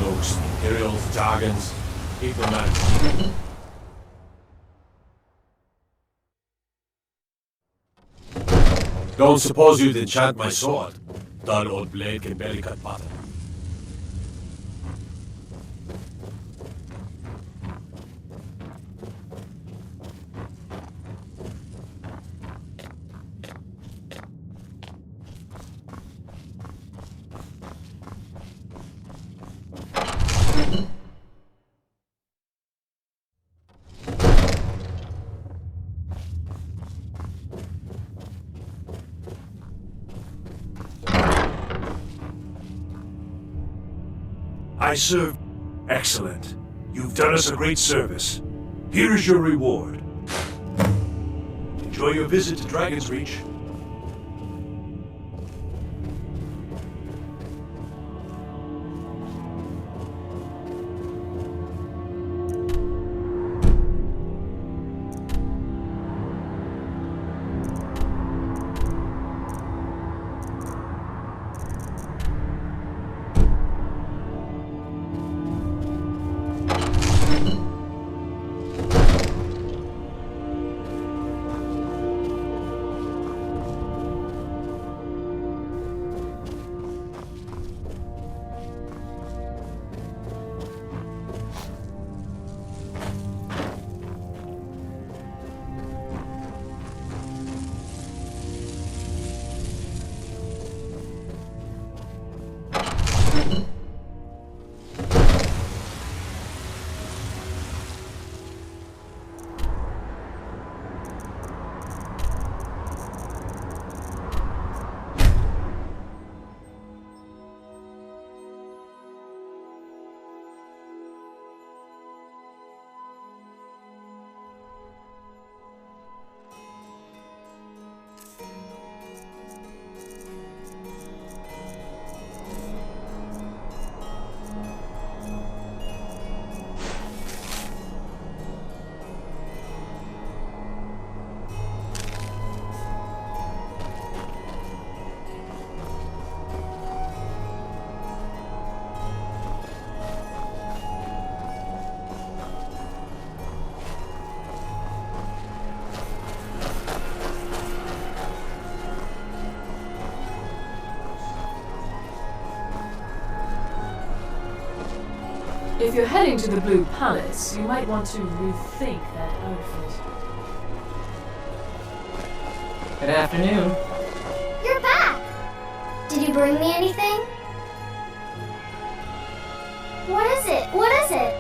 cloaks, Imperials, Targans, keep them out. Don't suppose you'd enchant my sword? Dull old blade can barely cut butter. I serve. Excellent. You've done us a great service. Here is your reward. Enjoy your visit to Dragon's Reach. If you're heading to the Blue Palace, you might want to rethink that outfit. Good afternoon. You're back! Did you bring me anything? What is it? What is it?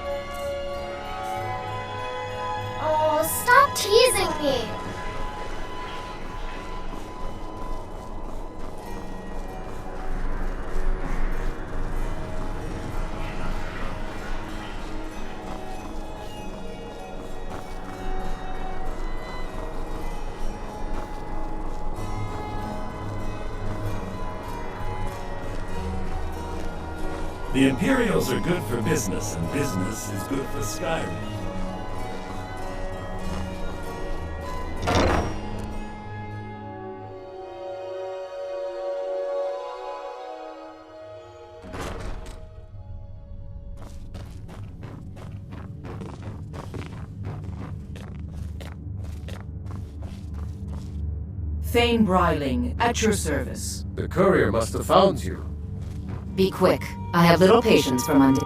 Oh, stop teasing me! The Imperials are good for business, and business is good for Skyrim. Thane Bryling, at your service. The courier must have found you. Be quick. I have little patience for Monday.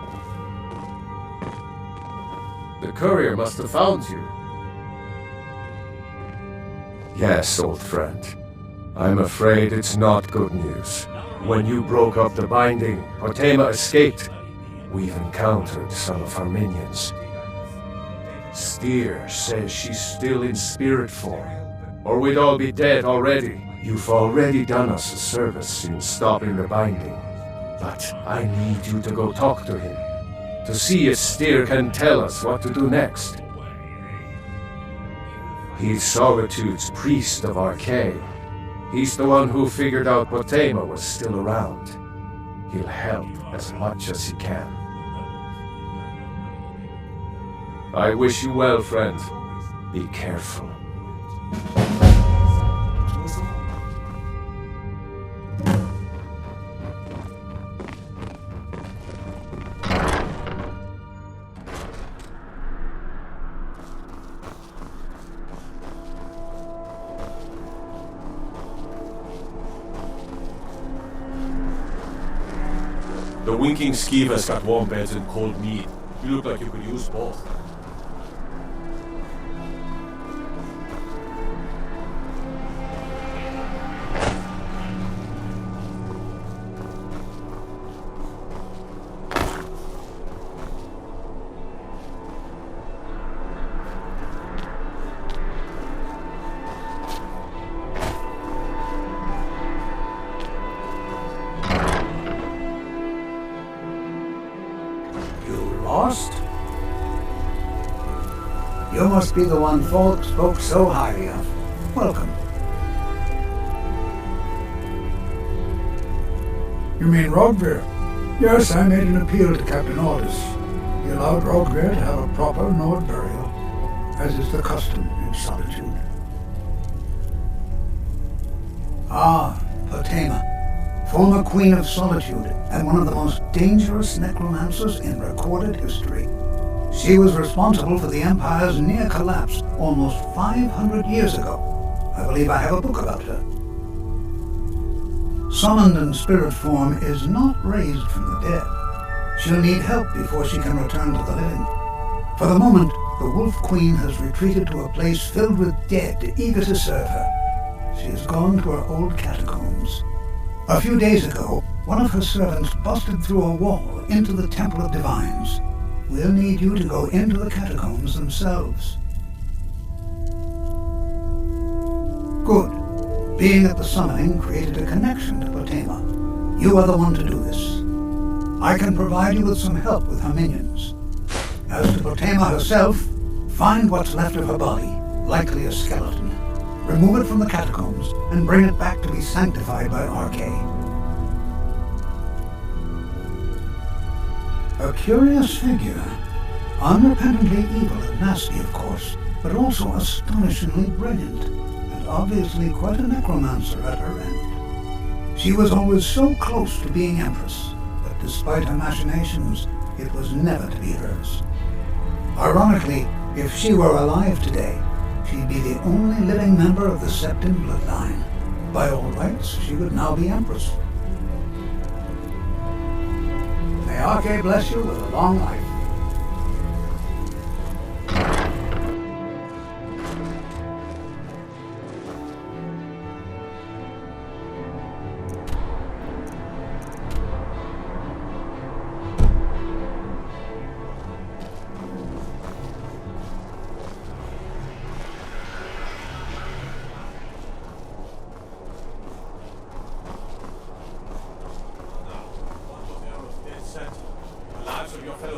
The courier must have found you. Yes, old friend. I'm afraid it's not good news. When you broke up the binding, Ortema escaped. We've encountered some of her minions. Steer says she's still in spirit form, or we'd all be dead already. You've already done us a service in stopping the binding. But I need you to go talk to him, to see if Steer can tell us what to do next. He's Solitude's priest of Archay. He's the one who figured out Ortema was still around. He'll help as much as he can. I wish you well, friend. Be careful. The winking skeever's got warm beds and cold meat. You look like you could use both. Lost? You must be the one Falk spoke so highly of. Welcome. You mean Rogver? Yes, I made an appeal to Captain Aldous. He allowed Rogver to have a proper Nord burial, as is the custom in Solitude. Ah, Potema, former Queen of Solitude, and one of the most dangerous necromancers in recorded history. She was responsible for the Empire's near collapse almost 500 years ago. I believe I have a book about her. Summoned in spirit form is not raised from the dead. She'll need help before she can return to the living. For the moment, the Wolf Queen has retreated to a place filled with dead, eager to serve her. She has gone to her old catacombs. A few days ago, one of her servants busted through a wall into the Temple of Divines. We'll need you to go into the catacombs themselves. Good. Being at the summoning created a connection to Potema. You are the one to do this. I can provide you with some help with her minions. As to Potema herself, find what's left of her body, likely a skeleton. Remove it from the catacombs and bring it back to be sanctified by Arkay. A curious figure. Unrepentantly evil and nasty, of course, but also astonishingly brilliant, and obviously quite a necromancer at her end. She was always so close to being Empress, but despite her machinations, it was never to be hers. Ironically, if she were alive today, she'd be the only living member of the Septim bloodline. By all rights, she would now be Empress. May Arkay bless you with a long life.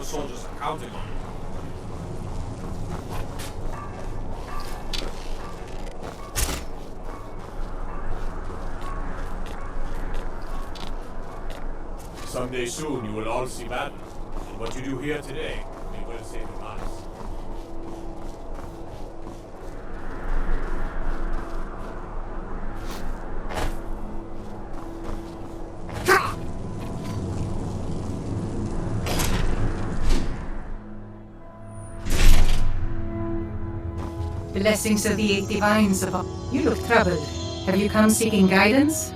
Soldiers are counting on you. Someday soon you will all see battle, and what you do here today may well save your lives. Blessings of the Eight Divines above. You look troubled. Have you come seeking guidance?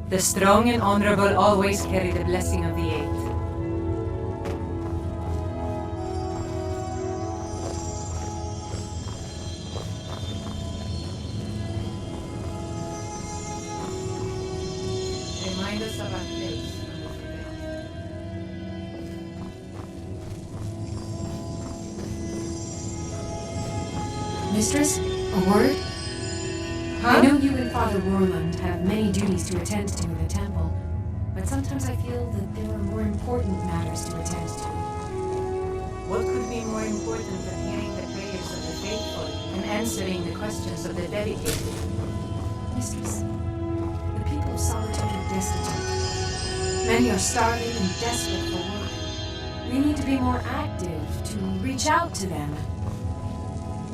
The strong and honorable always carry the blessing of the Eight. Remind us of our place. Mistress, a word? Huh? I know you and Father Roland have many duties to attend to in the temple, but sometimes I feel that there are more important matters to attend to. What could be more important than hearing the prayers of the faithful and answering the questions of the dedicated? Mistress, the people of Solitude are destitute. Many are starving and desperate for work. We need to be more active to reach out to them.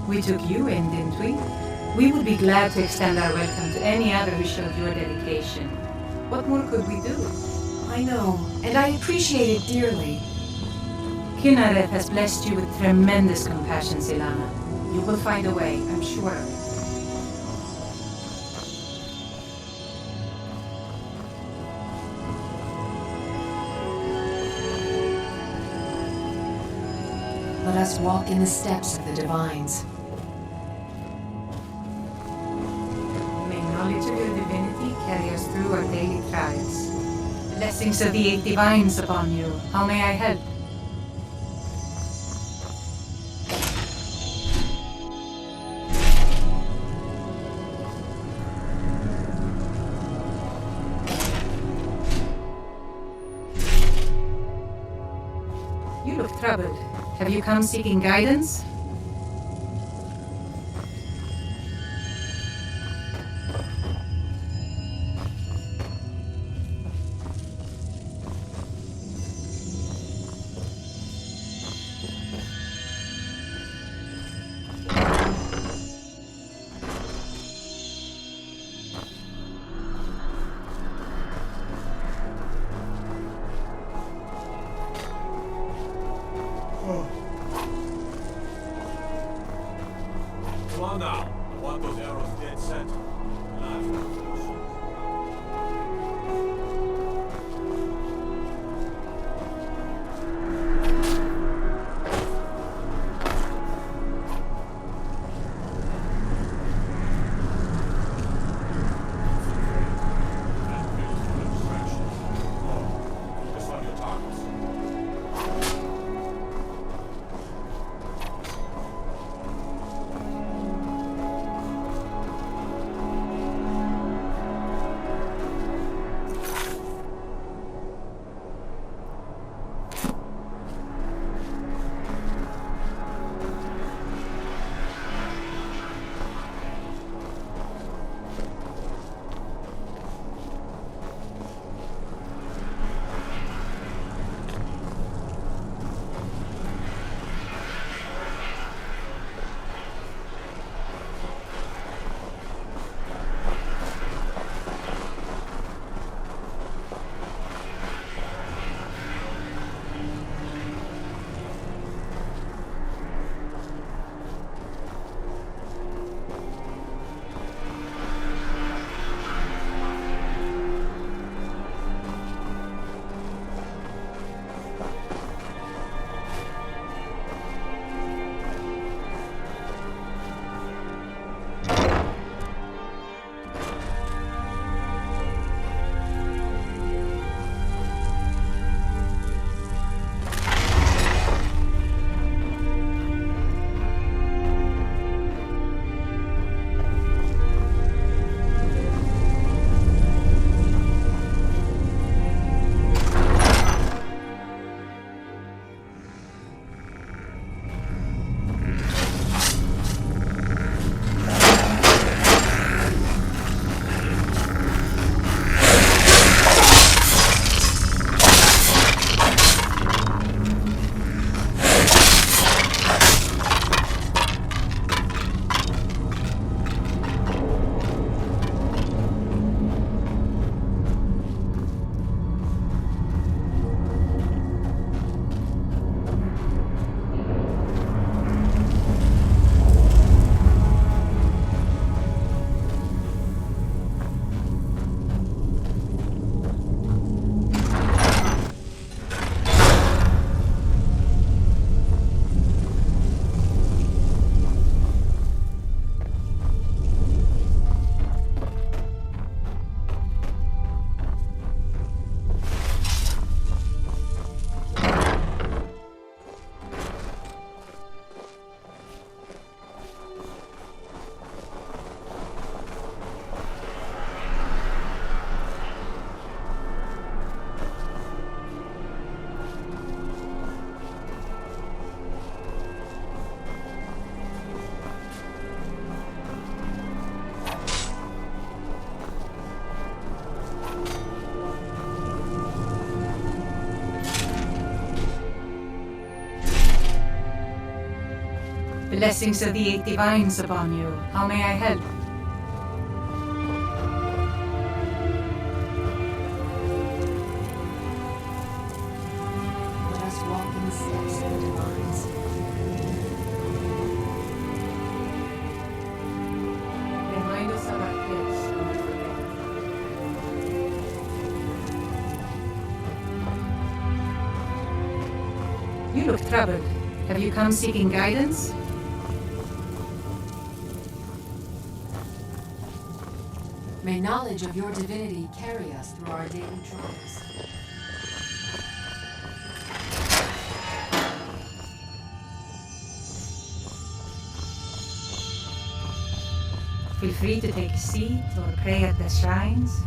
We took you in, didn't we? We would be glad to extend our welcome to any other who showed your dedication. What more could we do? I know, and I appreciate it dearly. Kynareth has blessed you with tremendous compassion, Silana. You will find a way, I'm sure of it. Let us walk in the steps of the divines. May knowledge of your divinity carry us through our daily trials. Blessings of the eight divines upon you. How may I help? You look troubled. Have you come seeking guidance? Come on now. I want those arrows dead set. Focus on your targets. Blessings of the eight divines upon you. How may I help? Let us walk in the steps of the divines. Remind us of our place when we forget. You look troubled. Have you come seeking guidance? May knowledge of your divinity carry us through our daily trials. Feel free to take a seat or pray at the shrines.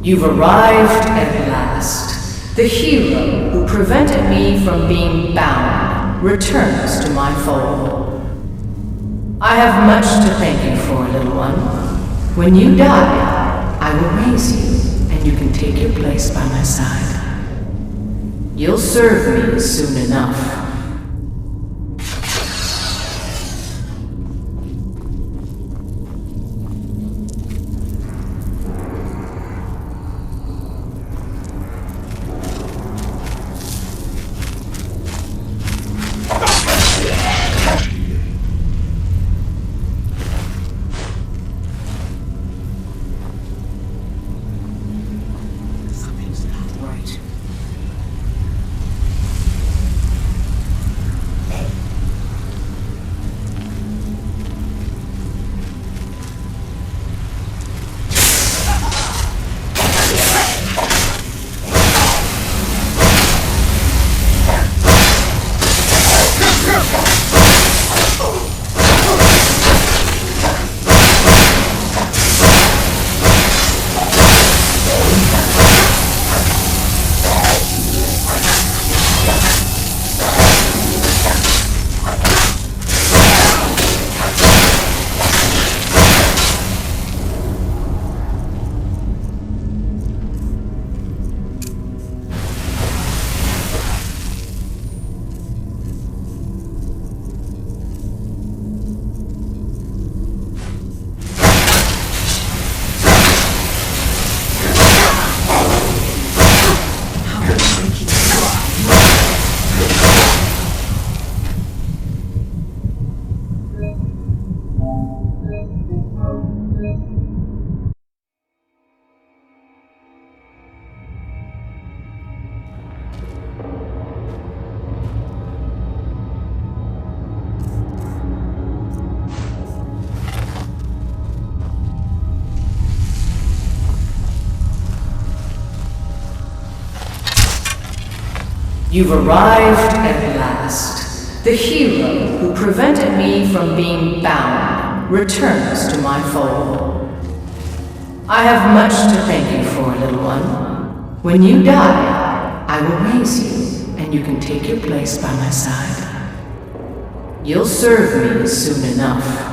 You've arrived at last. The hero who prevented me from being bound returns to my fold. I have much to thank you for, little one. When you die, I will raise you, and you can take your place by my side. You'll serve me soon enough. You've arrived at last. The hero who prevented me from being bound returns to my fold. I have much to thank you for, little one. When you die, I will raise you, and you can take your place by my side. You'll serve me soon enough.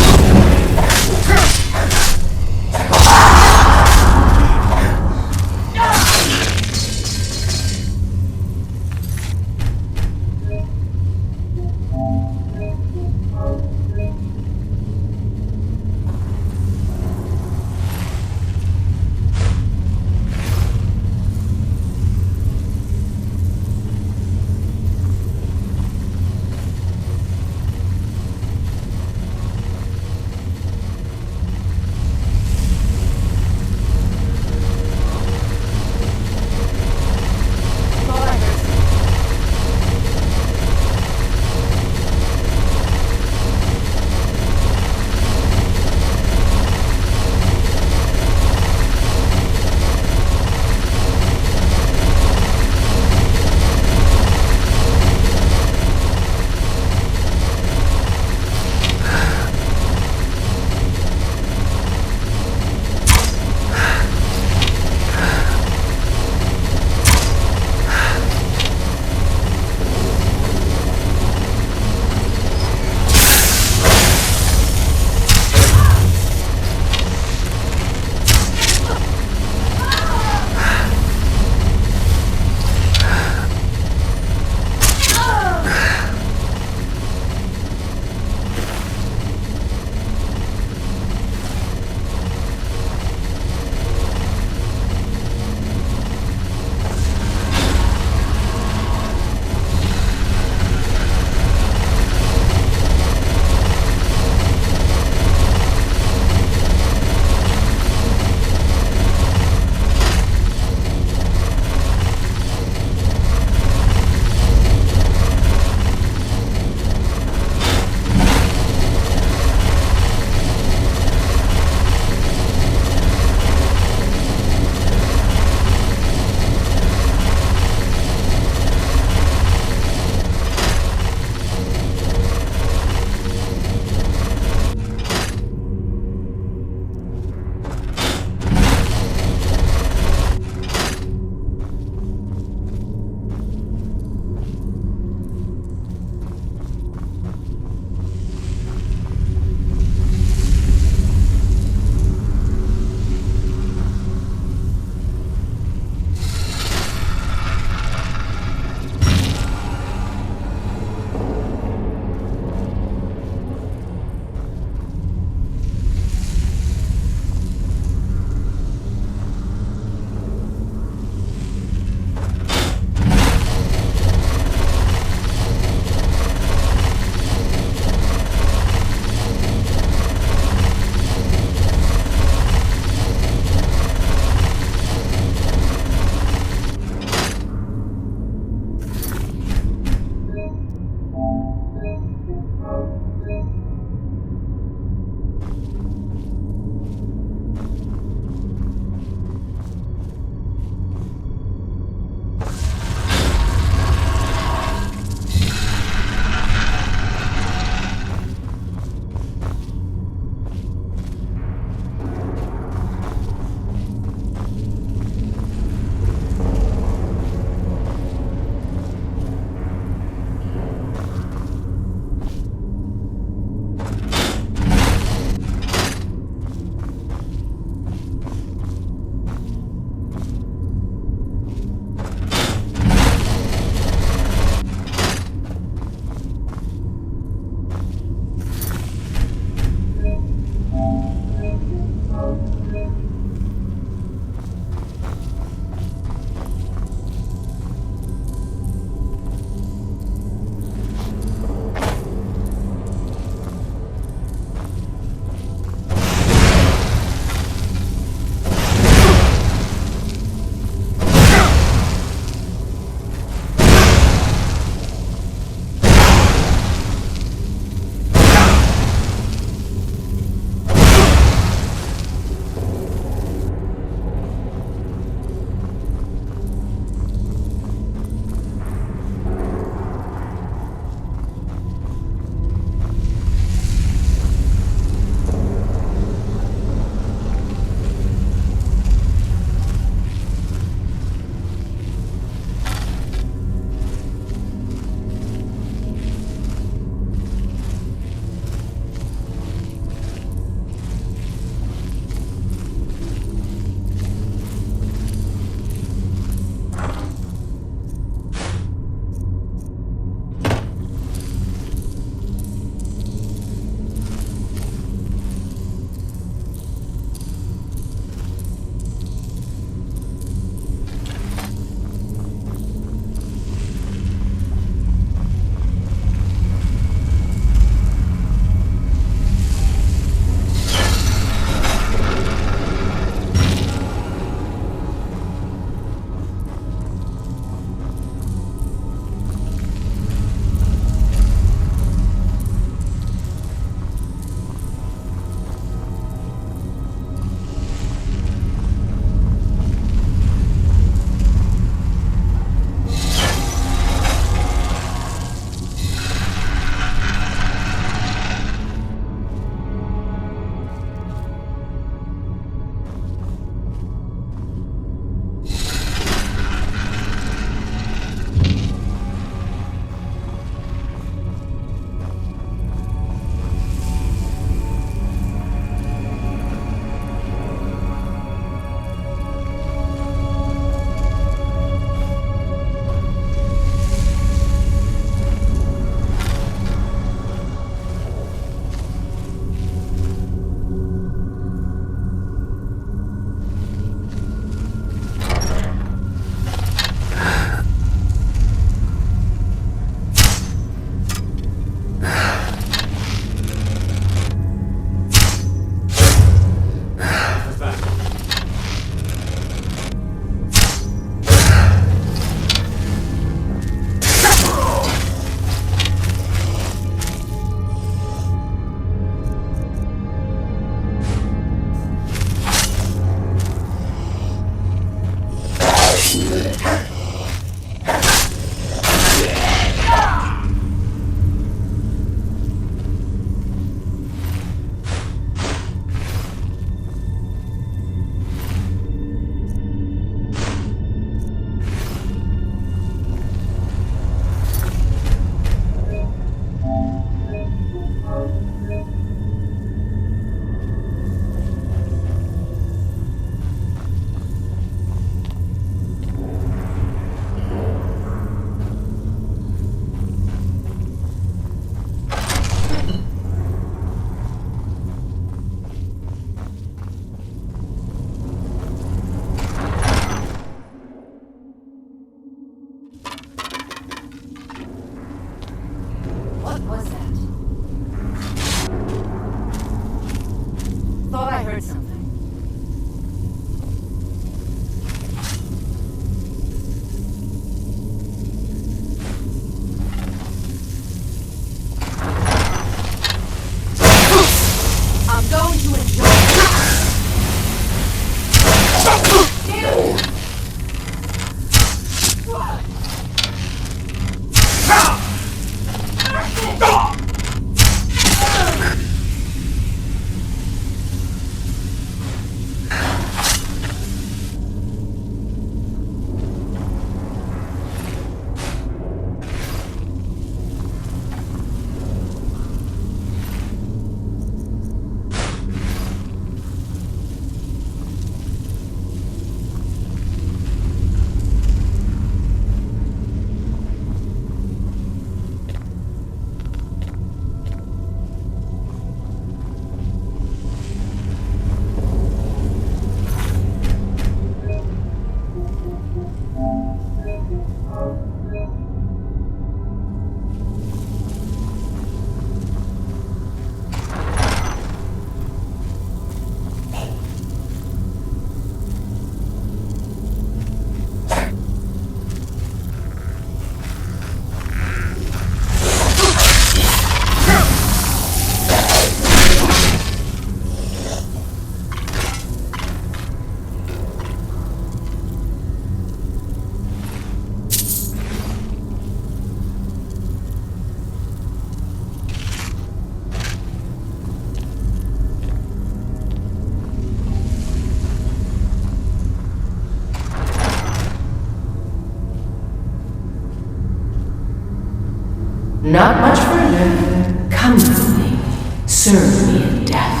Not much further. Come with me. Serve me in death.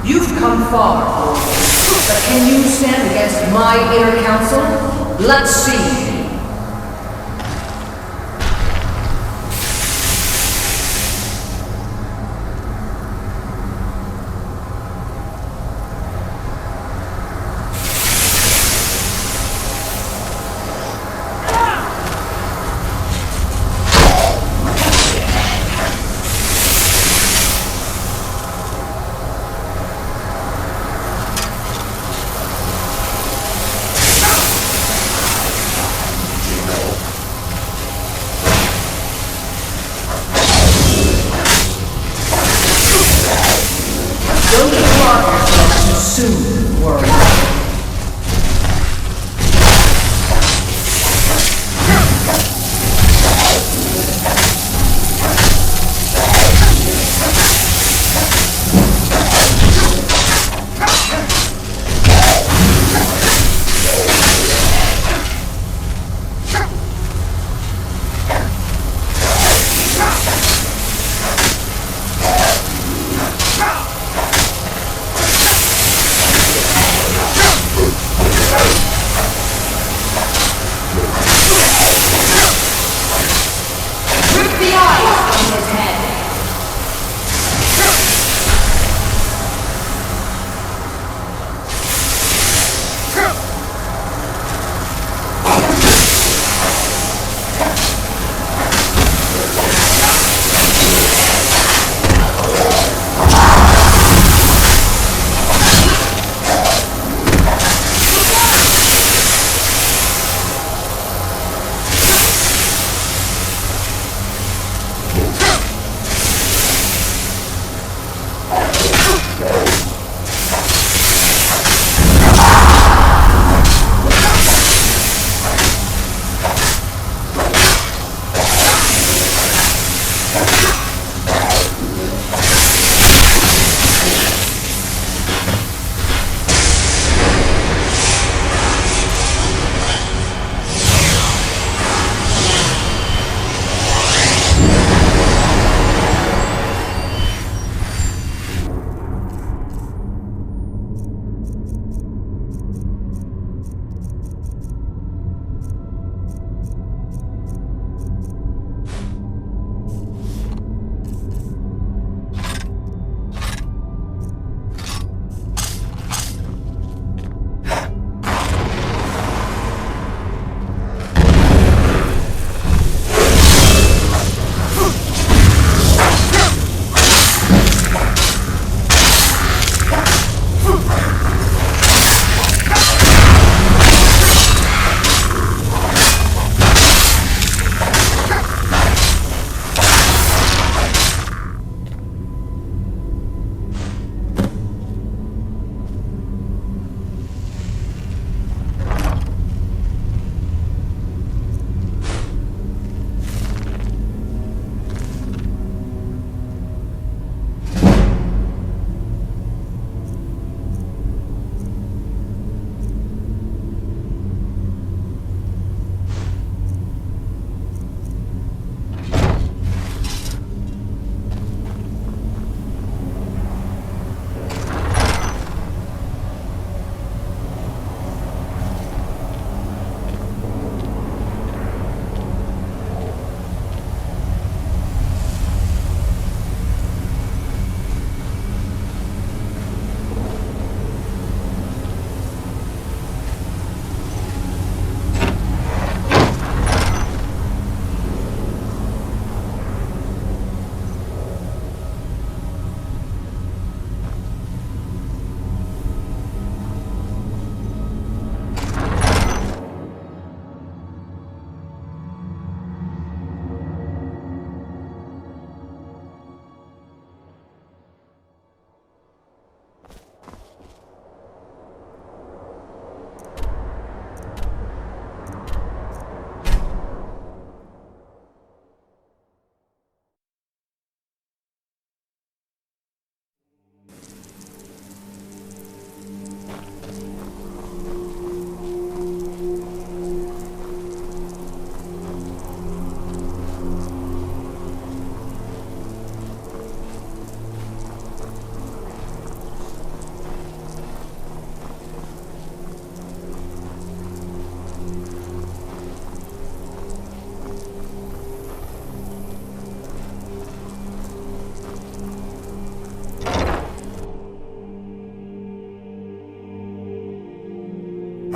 You've come far, but can you stand against my inner council? Let's see.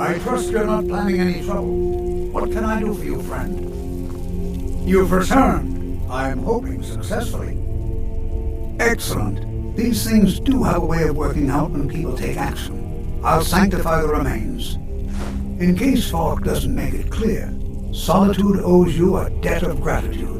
I trust you're not planning any trouble. What can I do for you, friend? You've returned. I'm hoping successfully. Excellent. These things do have a way of working out when people take action. I'll sanctify the remains. In case Falk doesn't make it clear, Solitude owes you a debt of gratitude.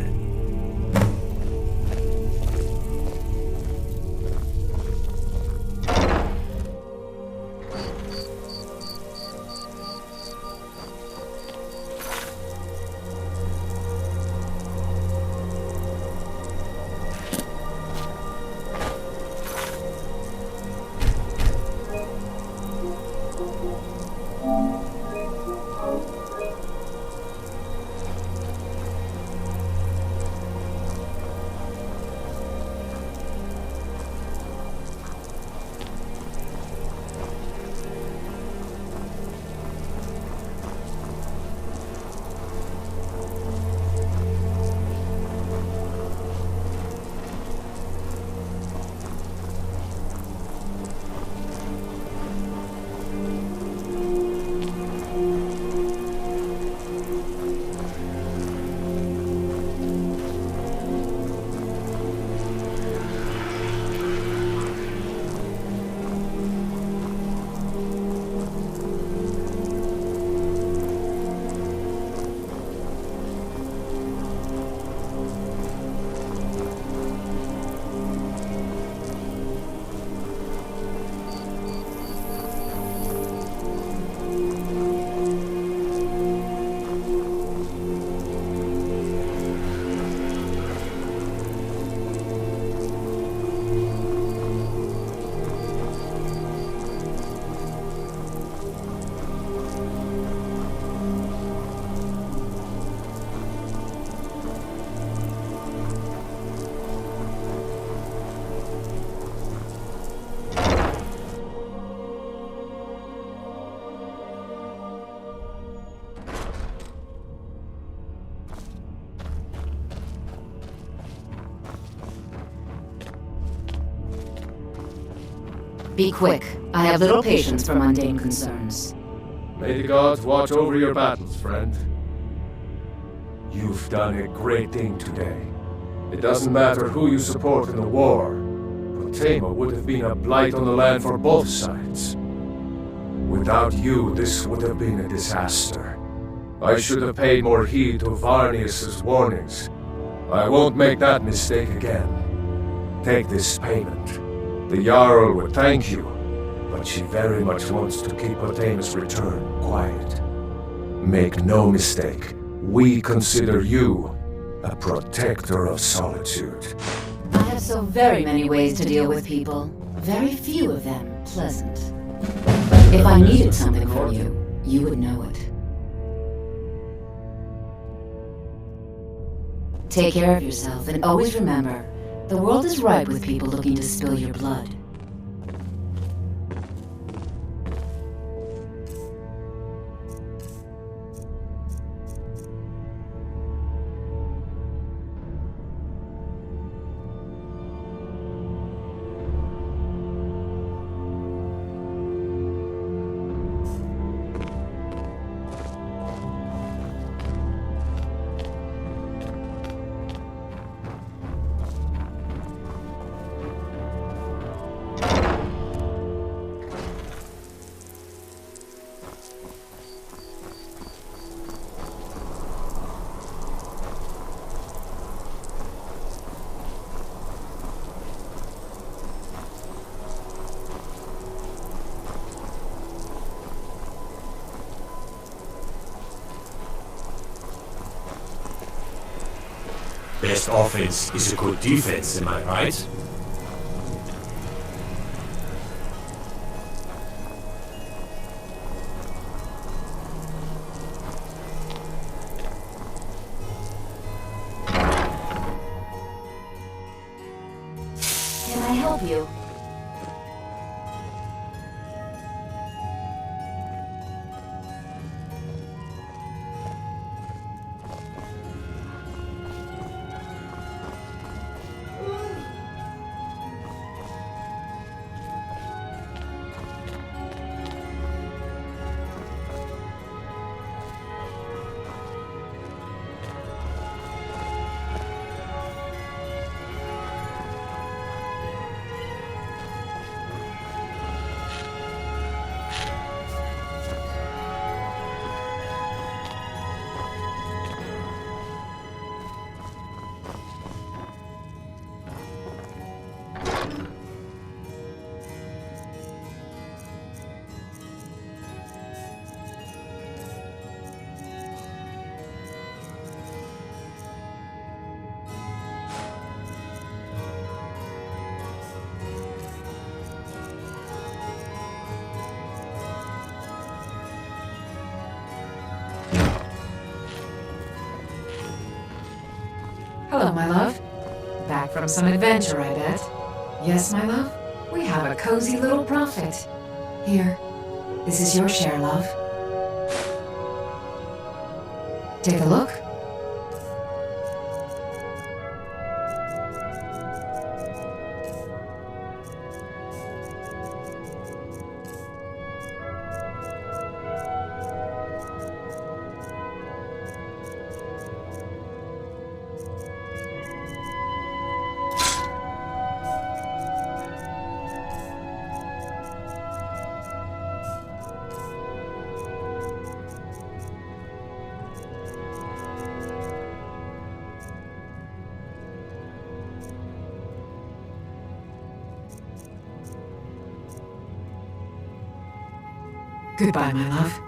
Be quick. I have little patience for mundane concerns. May the gods watch over your battles, friend. You've done a great thing today. It doesn't matter who you support in the war. Protema would have been a blight on the land for both sides. Without you, this would have been a disaster. I should have paid more heed to Varnius's warnings. I won't make that mistake again. Take this payment. The Jarl would thank you, but she very much wants to keep Protema's return quiet. Make no mistake, we consider you a protector of Solitude. I have so very many ways to deal with people. Very few of them pleasant. If I needed something from you, you would know it. Take care of yourself, and always remember, the world is ripe with people looking to spill your blood. Best offense is a good defense, am I right? Can I help you? Hello, my love. Back from some adventure, I bet. Yes, my love? We have a cozy little prophet. Here, this is your share, love. Take a look. Goodbye, my love.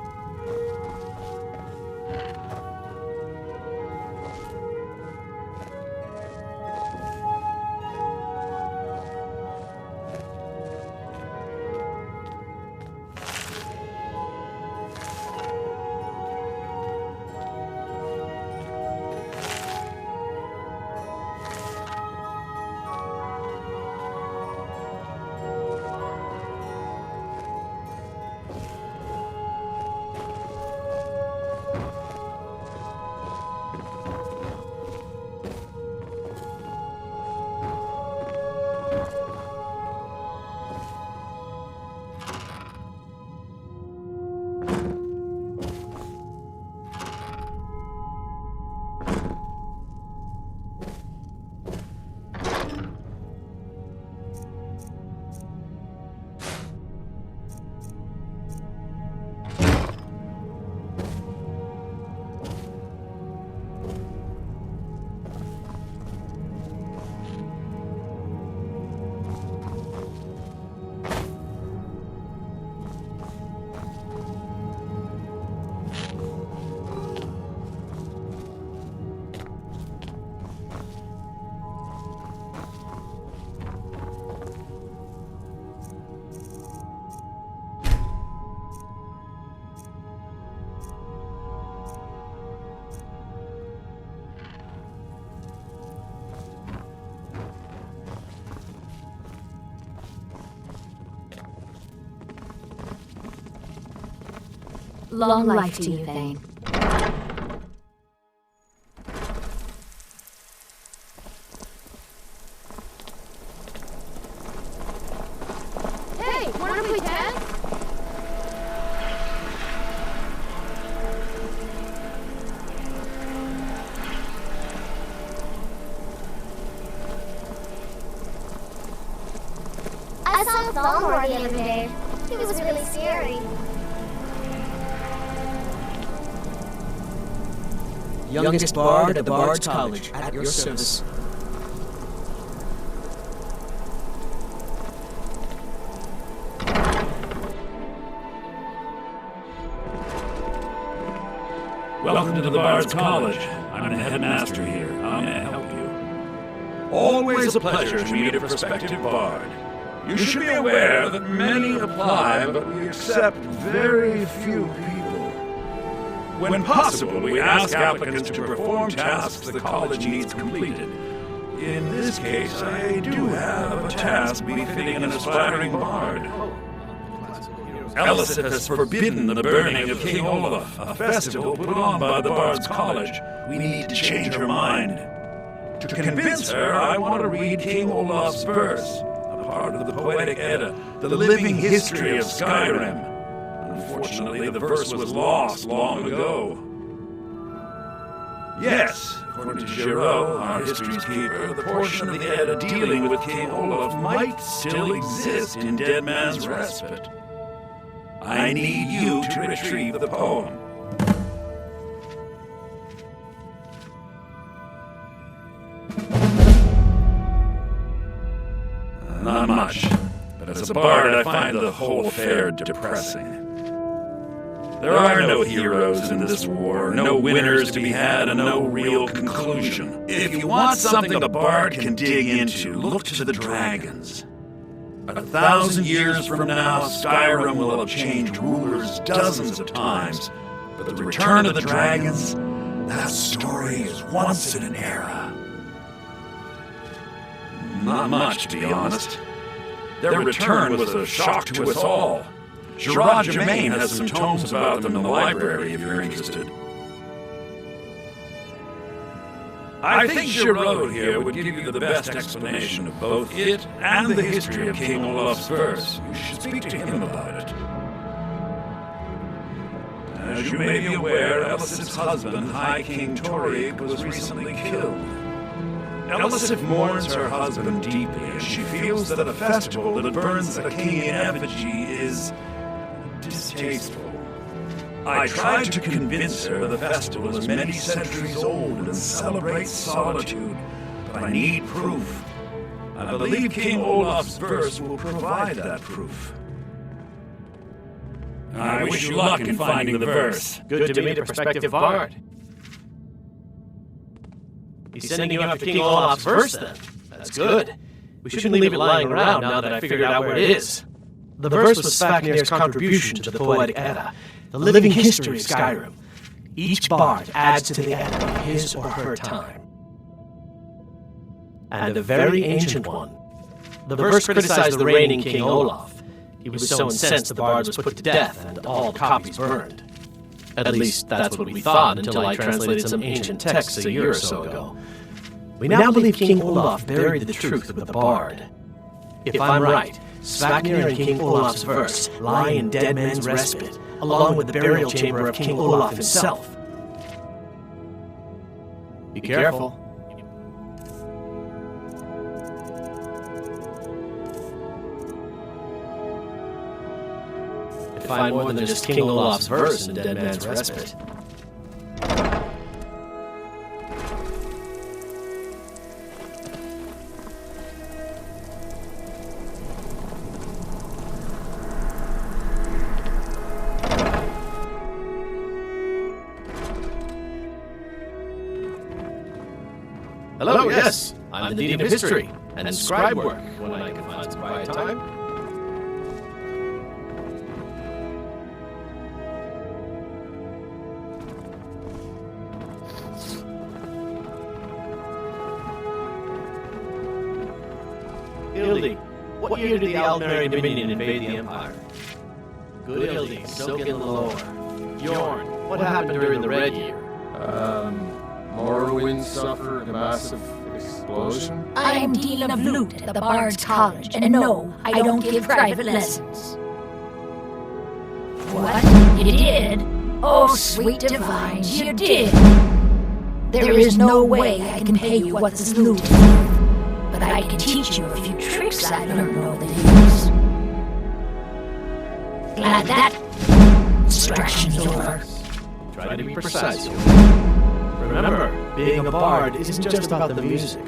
Long life to you, Thane. Hey, wanna play tag? I saw Thalmor the other day. He was really scary. Youngest bard at the Bard's College, at your service. Welcome to the Bard's College. I'm the headmaster here. How may I help you? Always a pleasure to meet a prospective bard. You should be aware that many apply, but we accept very few people. When possible, we ask applicants to perform tasks the college needs completed. In this case, I do have a task befitting an aspiring bard. Eliseth has forbidden the burning of King Olaf, a festival put on by the Bard's College. We need to change her mind. To convince her, I want to read King Olaf's verse, a part of the Poetic Edda, the living history of Skyrim. Unfortunately, the verse was lost long ago. Yes, according to Giraud, our history's keeper, the portion of the Edda dealing with King Olaf might still exist in Dead Man's Respite. I need you to retrieve the poem. Not much, but as a bard I find the whole affair depressing. There are no heroes in this war, no winners to be had, and no real conclusion. If you want something a bard can dig into, look to the dragons. 1,000 years from now, Skyrim will have changed rulers dozens of times, but the return of the dragons, that story is once in an era. Not much, to be honest. Their return was a shock to us all. Gerard Germain has some tomes about them in the library if you're interested. I think Giraud here would give you the best explanation of both it and the history of King Olaf's verse. You should speak to him about it. As you may be aware, Elisif's husband, High King Torib, was recently killed. Elisif mourns her husband deeply, and she feels that a festival that burns a king in effigy is distasteful. I tried to convince her the festival is many centuries old and celebrates solitude, but I need proof. I believe King Olaf's verse will provide that proof. I wish you luck in finding the verse. Good to meet a prospective bard. He's sending you after King Olaf's verse, then. That's good. We shouldn't leave it lying around now that I figured out where it is. The verse was Svafnir's contribution to the Poetic Edda, the living history of Skyrim. Each bard adds to the Edda in his or her time. And a very ancient one. The verse criticized the reigning King Olaf. He was so incensed the bard was put to death and all the copies burned. At least that's what we thought until I translated some ancient texts a year or so ago. We now believe King Olaf buried the truth with the bard. If I'm right, Svafnir and King Olaf's verse lie in Dead Men's Respite, along with the burial chamber of King Olaf himself. Be careful. Find more than just King Olaf's verse in Dead Man's Respite. Hello, yes, I'm the Dean of History, and scribe work when I can find some quiet time. Ildi, what year did the Aldmeri Dominion invade the Empire? Good Ildi, soak in the lore. Bjorn, what happened during the Red Year? Morrowind suffered a massive explosion. I'm Dean of Lute at the Bard's College, and no, I don't give private lessons. What? You did? Oh, sweet divines, you did! There is no way I can pay you what this loot is worth. But I can teach you a few tricks I learned over the years. Glad that distraction's over. Try to be precise. Remember, being a bard isn't just about the music.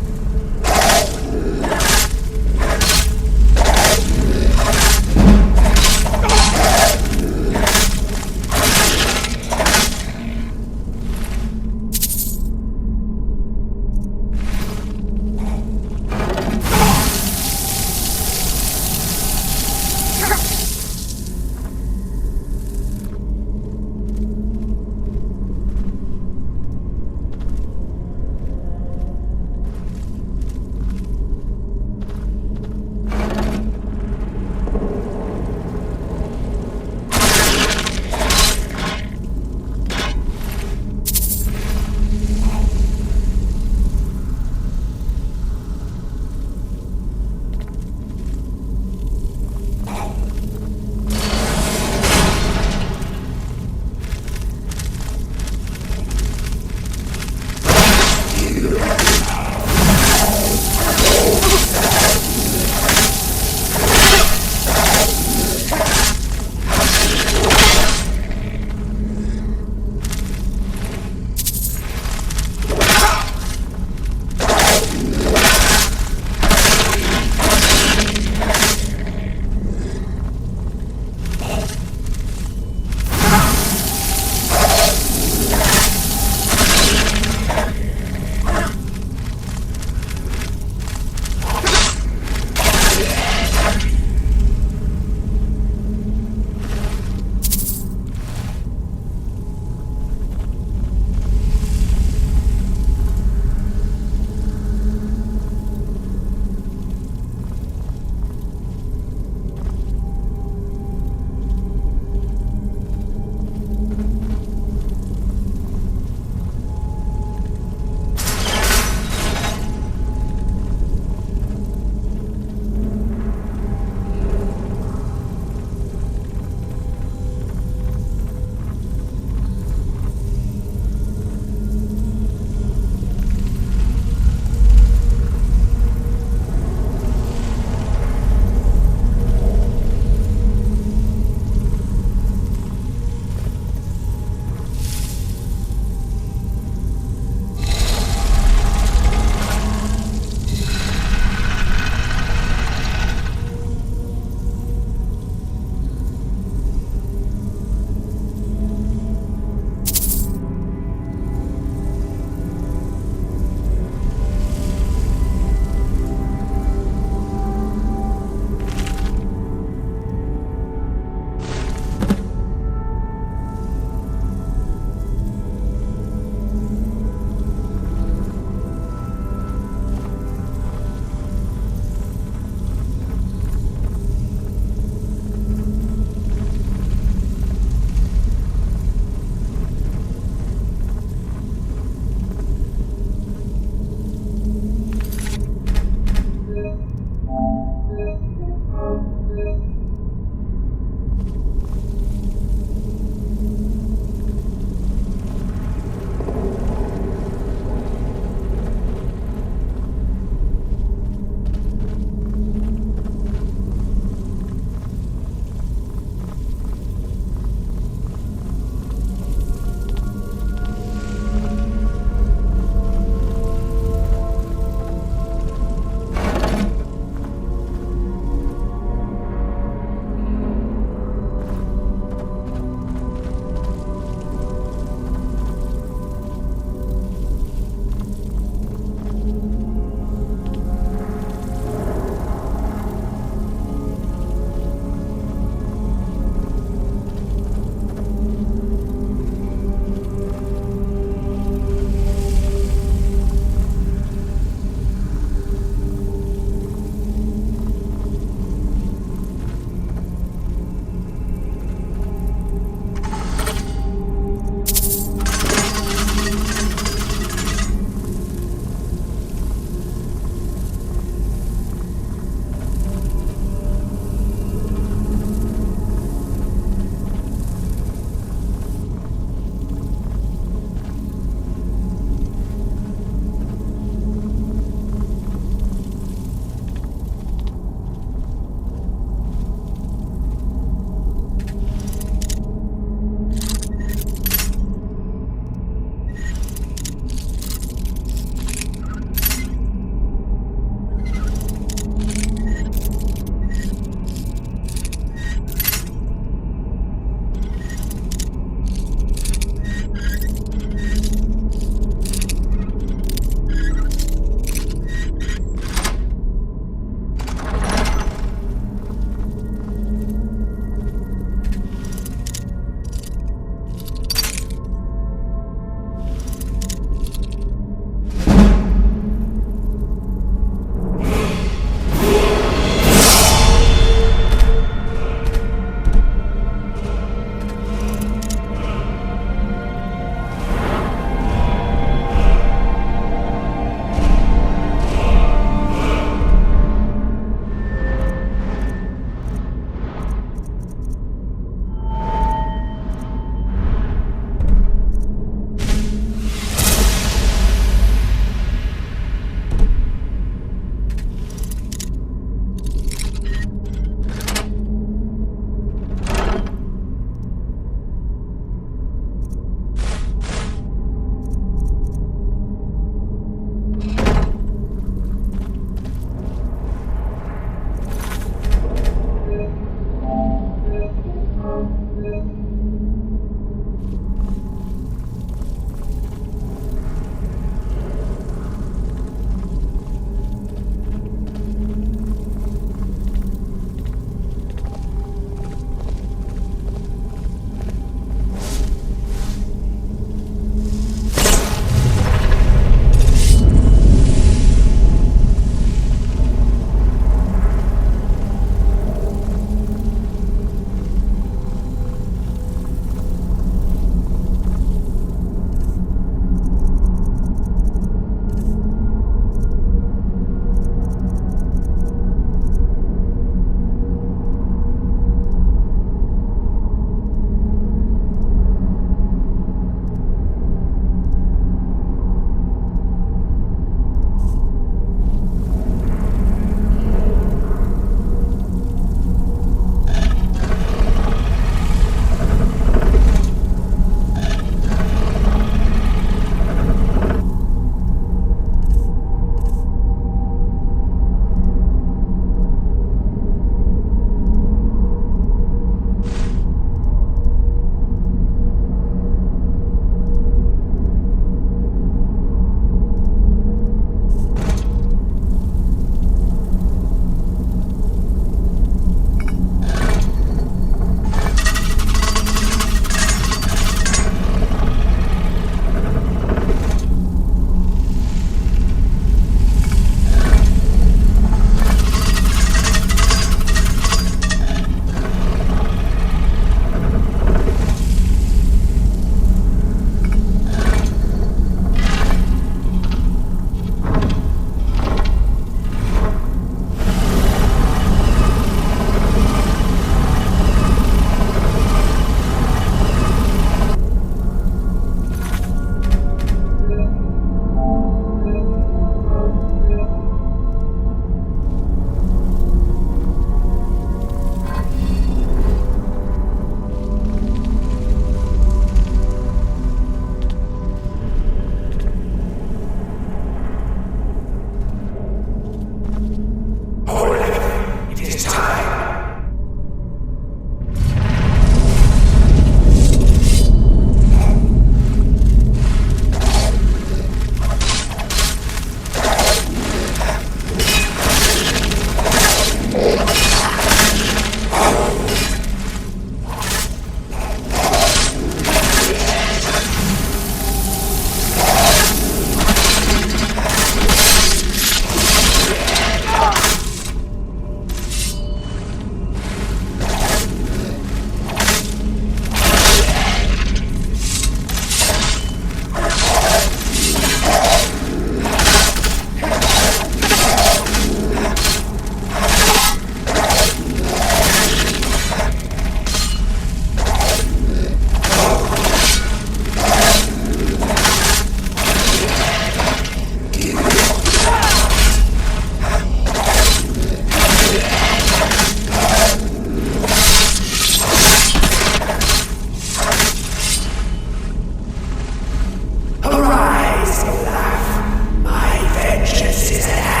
Goddess Olaf, my vengeance is at hand.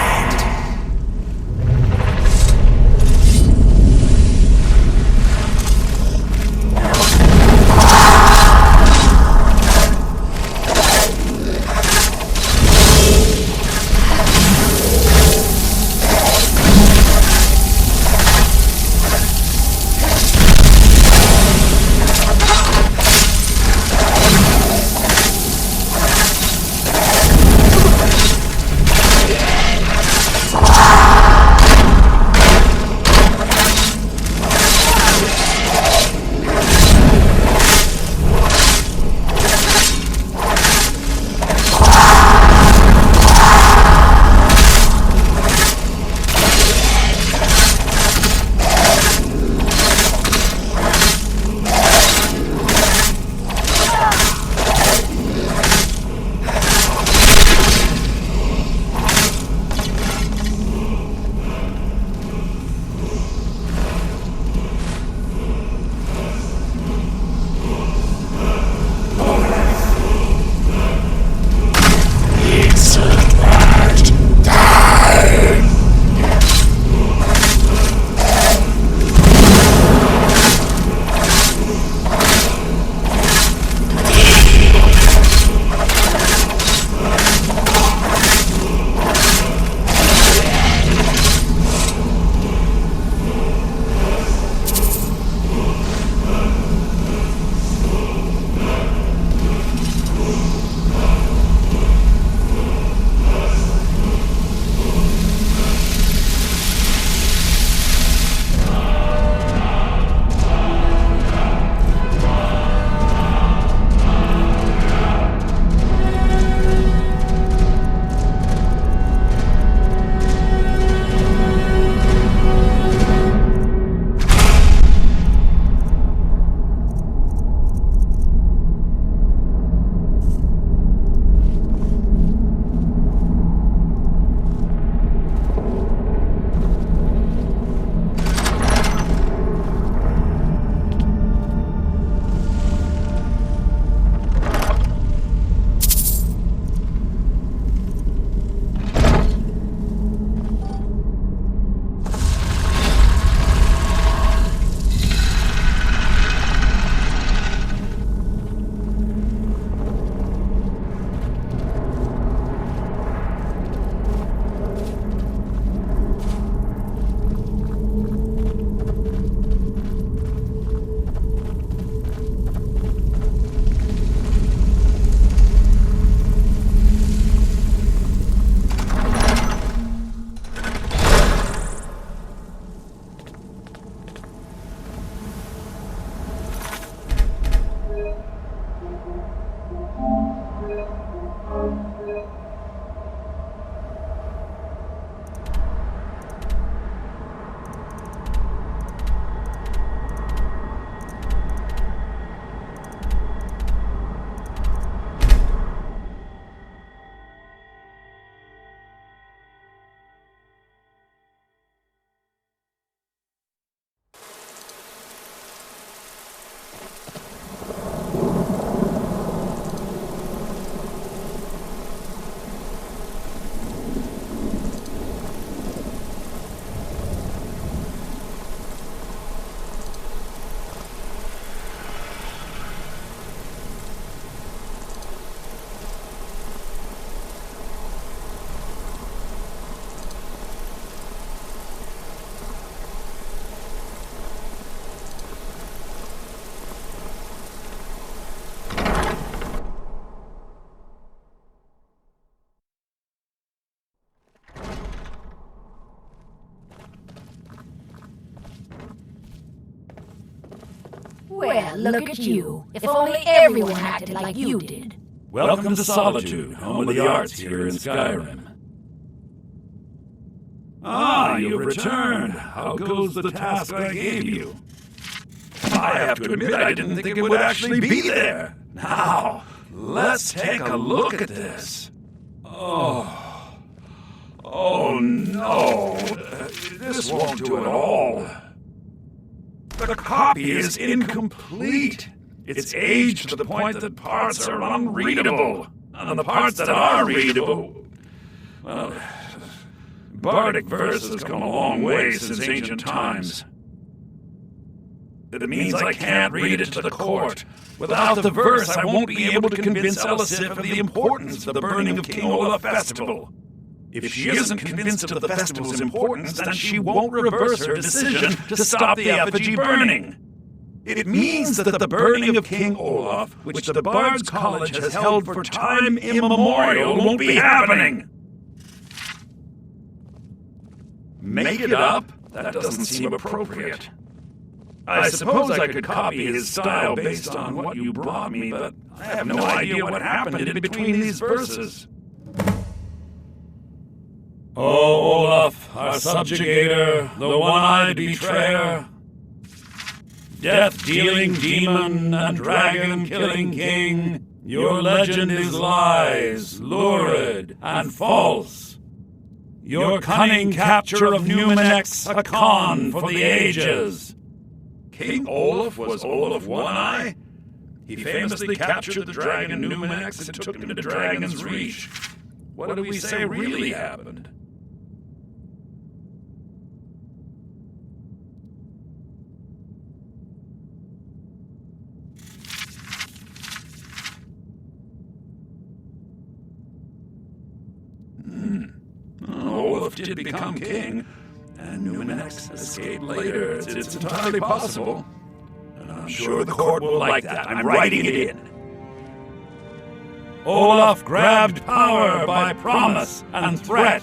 Well, look at you. If only everyone acted like you did. Welcome to Solitude, home of the arts here in Skyrim. Ah, you've returned. How goes the task I gave you? I have to admit I didn't think it would actually be there. Now, let's take a look at this. Oh no. This won't do at all. The copy is incomplete. It's aged to the point that parts are unreadable. And the parts that are readable, well, bardic verse has come a long way since ancient times. It means I can't read it to the court. Without the verse, I won't be able to convince Elisif of the importance of the burning of King Olaf festival. If she isn't convinced of the festival's importance, then she won't reverse her decision to stop the effigy burning. It means that the burning of King Olaf, which the Bard's College has held for time immemorial, won't be happening. Make it up? That doesn't seem appropriate. I suppose I could copy his style based on what you brought me, but I have no idea what happened in between these verses. Oh, Olaf, our subjugator, the one-eyed betrayer, death-dealing demon and dragon-killing king, your legend is lies, lurid, and false. Your cunning capture of Numenex, a con for the ages. King Olaf was Olaf One-Eye? He famously captured the dragon Numenex and took him to Dragon's Reach. What do we say really happened? Olaf did become king, and Numenex escaped later. It's entirely possible. And I'm sure the court will like that. I'm writing it in. Olaf grabbed power by promise and threat.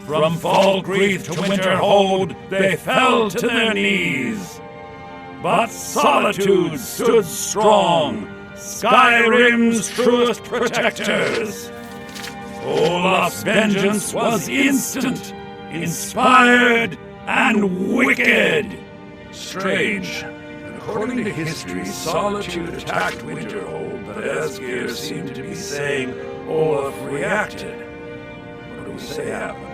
From Falgreath to Winterhold, they fell to their knees. But Solitude stood strong, Skyrim's truest protectors. Olaf's vengeance was instant, inspired, and wicked. Strange. According to history, Solitude attacked Winterhold, but Asgeir seemed to be saying Olaf reacted. What do we say happened?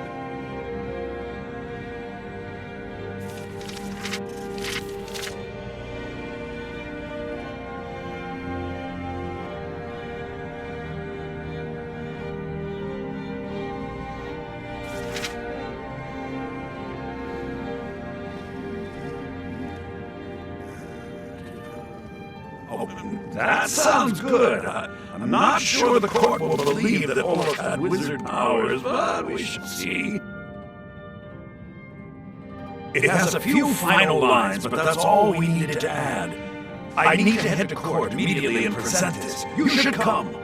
That sounds good. I'm not sure the court will believe that Olaf had wizard powers, but we shall see. It has a few final lines, but that's all we needed to add. I need to head to court immediately and present this. You should come.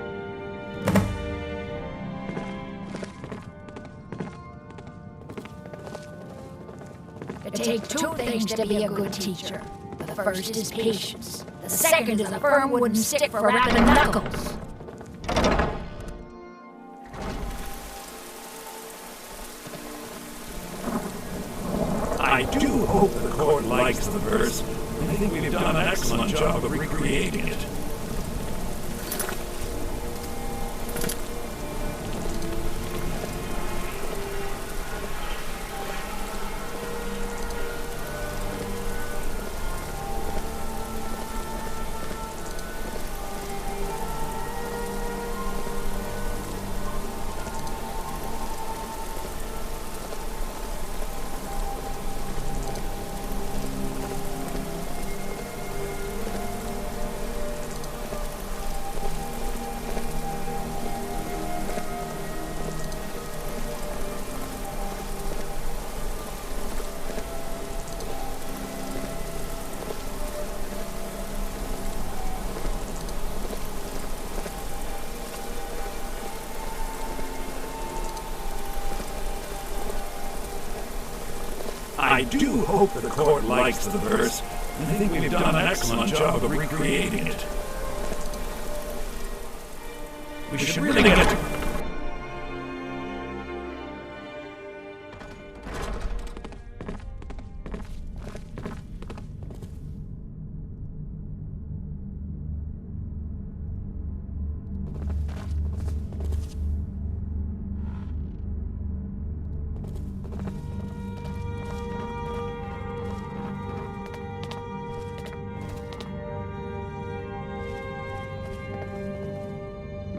It takes two things to be a good teacher. The first is patience. The second is a firm wooden stick for rapping knuckles. I do hope the court likes the verse. I think we've done an excellent job of recreating it. I do hope the court likes the verse. I think we've done an excellent job of recreating it. We should really get to...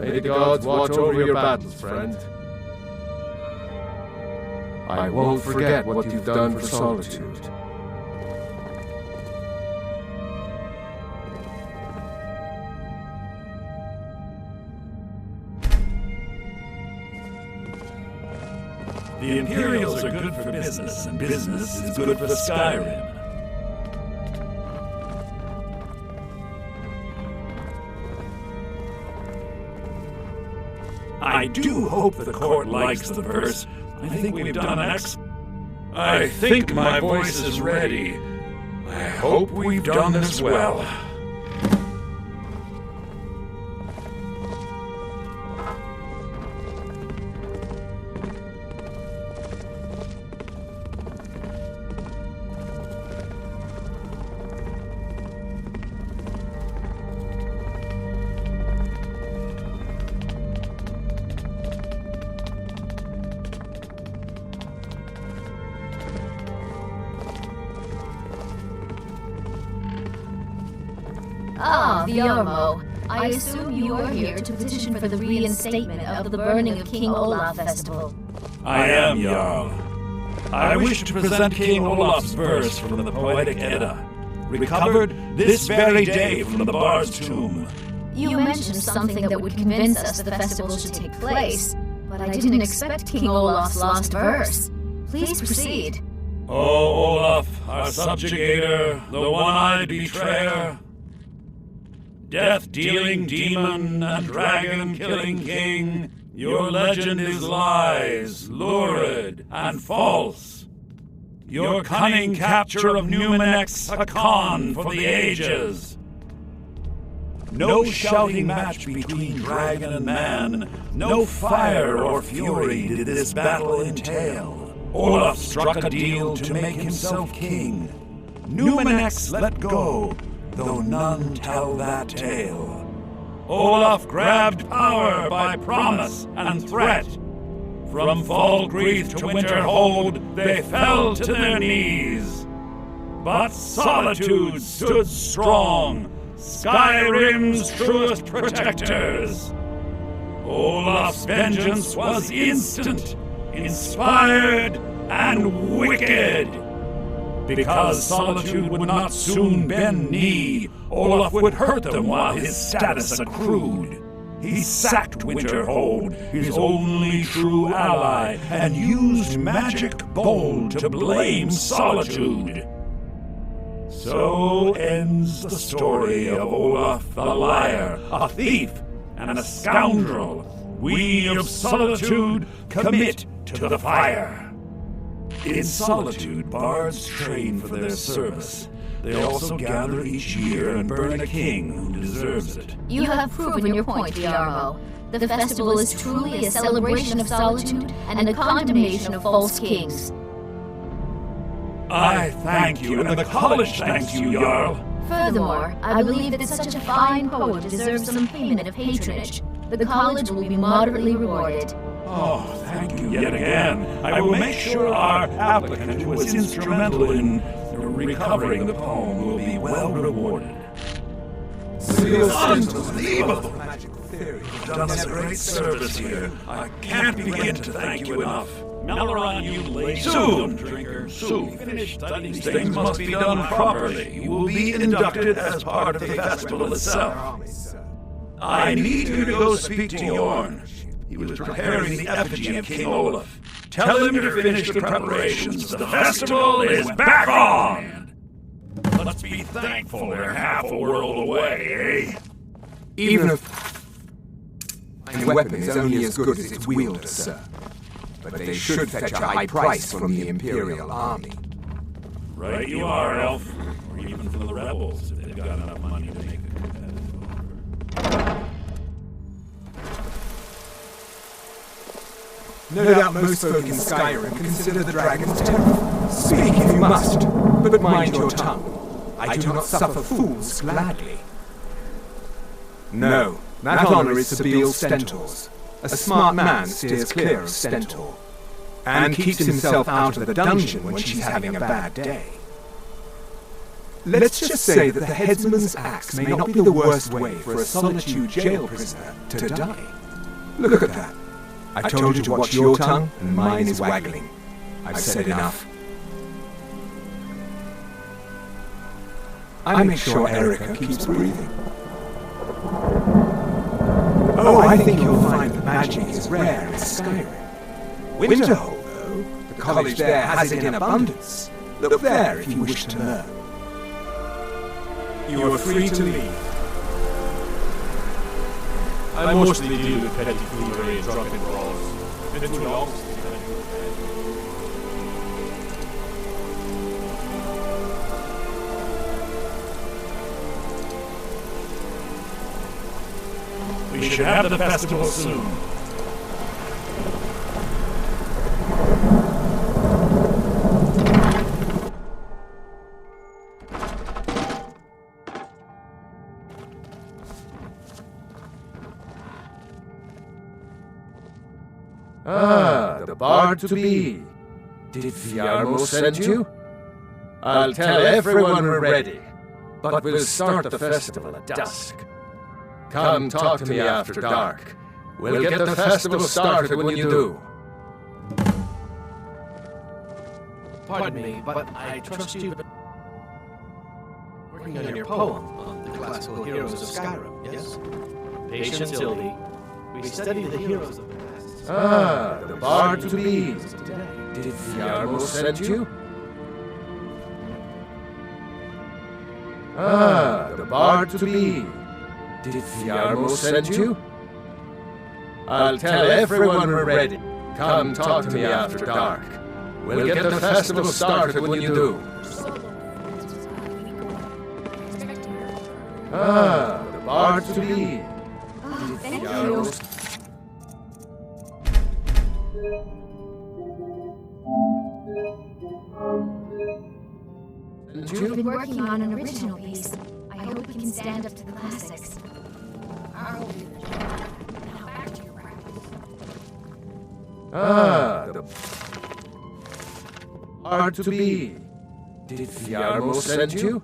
May the gods watch over your battles, friend. I won't forget what you've done for Solitude. The Imperials are good for business, and business is good for Skyrim. I do hope the court likes the verse. I think we've done I think my voice is ready. I hope we've done this well. Ah, Viormo. I assume you are here to petition for the reinstatement of the Burning of King Olaf Festival. I am, Jarl. I wish to present King Olaf's verse from the Poetic Edda, recovered this very day from the Bard's tomb. You mentioned something that would convince us the festival should take place, but I didn't expect King Olaf's lost verse. Please proceed. O Olaf, our subjugator, the one-eyed betrayer, death-dealing demon and dragon-killing king, your legend is lies, lurid, and false. Your cunning capture of Numenex a con for the ages. No shouting match between dragon and man, no fire or fury did this battle entail. Olaf struck a deal to make himself king. Numenex let go, though none tell that tale. Olaf grabbed power by promise and threat. From Falkreath to Winterhold, they fell to their knees. But Solitude stood strong, Skyrim's truest protectors. Olaf's vengeance was instant, inspired, and wicked. Because Solitude would not soon bend knee, Olaf would hurt them while his status accrued. He sacked Winterhold, his only true ally, and used magic bold to blame Solitude. So ends the story of Olaf the Liar, a thief and a scoundrel. We of Solitude commit to the fire. In Solitude, bards train for their service. They also gather each year and burn a king who deserves it. You have proven your point, Viormo. The festival is truly a celebration of solitude and a condemnation of false kings. I thank you, and the college thanks you, Jarl. Furthermore, I believe that such a fine poet deserves some payment of patronage. The college will be moderately rewarded. Oh, thank you yet again. I will make sure our applicant who was instrumental in recovering the poem will be well rewarded. Unbelievable! You've done us a great service here. I can't begin to thank you enough. Melleron, you lazy soon, drinker, soon. These things must be done properly. You will be inducted as part of the festival itself. I need you to go speak to Yorn. He was preparing the effigy of King Olaf. Tell him to finish the preparations. The festival is back on! Let's be thankful they're half a world away, eh? Even if a weapon is only as good as its wielder, sir. But they should fetch a high price from the Imperial army. Right you are, Elf. Or even from the rebels, if they've got enough money to make a competitive offer. No doubt most folk in Skyrim consider the dragons terrible. Speak if you must, but mind your tongue. I do not suffer fools gladly. No, that honor is Sabeel Stentor's. A smart man steers clear of Stentor, and keeps himself out of the dungeon when she's having a bad day. Let's just say that the headsman's axe may not be the worst way for a Solitude jail prisoner to die. Look at that. I told you to watch your tongue, and mine is waggling. I've said enough. I make sure Erica keeps breathing. Oh, I think you'll find that magic is rare in Skyrim. Winterhold, though, the college there has it in abundance. Look there if you wish to learn. You are free to leave. I mostly deal with petty foolery and drunken brawls. Been too long since I've been in We should have the festival soon. The bard-to-be. Did Viarmo send you? I'll tell everyone we're ready, but we'll start the festival at dusk. Come talk to me after dark. We'll get the festival started when you do. Pardon me, but I trust you. Working on your poem on the classical heroes of Skyrim, yes? Patience, Sylvie. We study the heroes of the past. The bard-to-be. Did Viarmo send you? The bard-to-be. Did Viarmo send you? I'll tell everyone we're ready. Come talk to me after dark. We'll get the festival started when you do. The bard-to-be. Thank you. You've been working on an original piece. I hope you can stand up to the classics. Now back to your practice. The bard-to-be. Did Viarmo send you?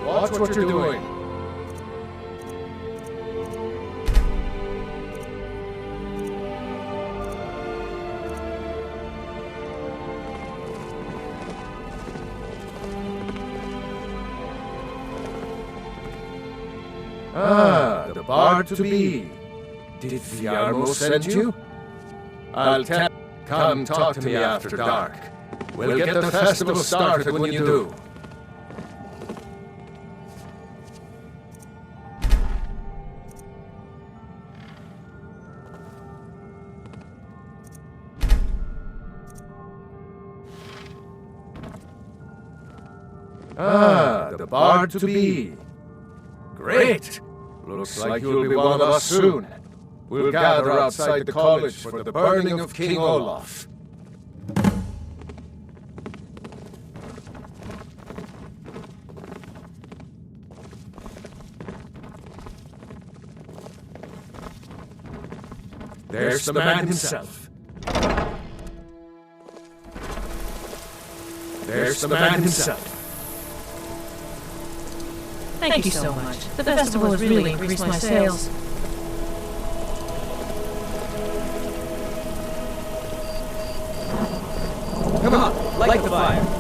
Watch what you're doing. The bard-to-be. Did Viarmo send you? I'll tell. Come talk to me after dark. We'll get the festival started when you do. The bard-to-be. Great! Looks like you'll be one of us soon. We'll gather outside the college for the burning of King Olaf. There's the man himself. There's the man himself. Thank you so much. The festival has really increased my sales. Come on, light the fire.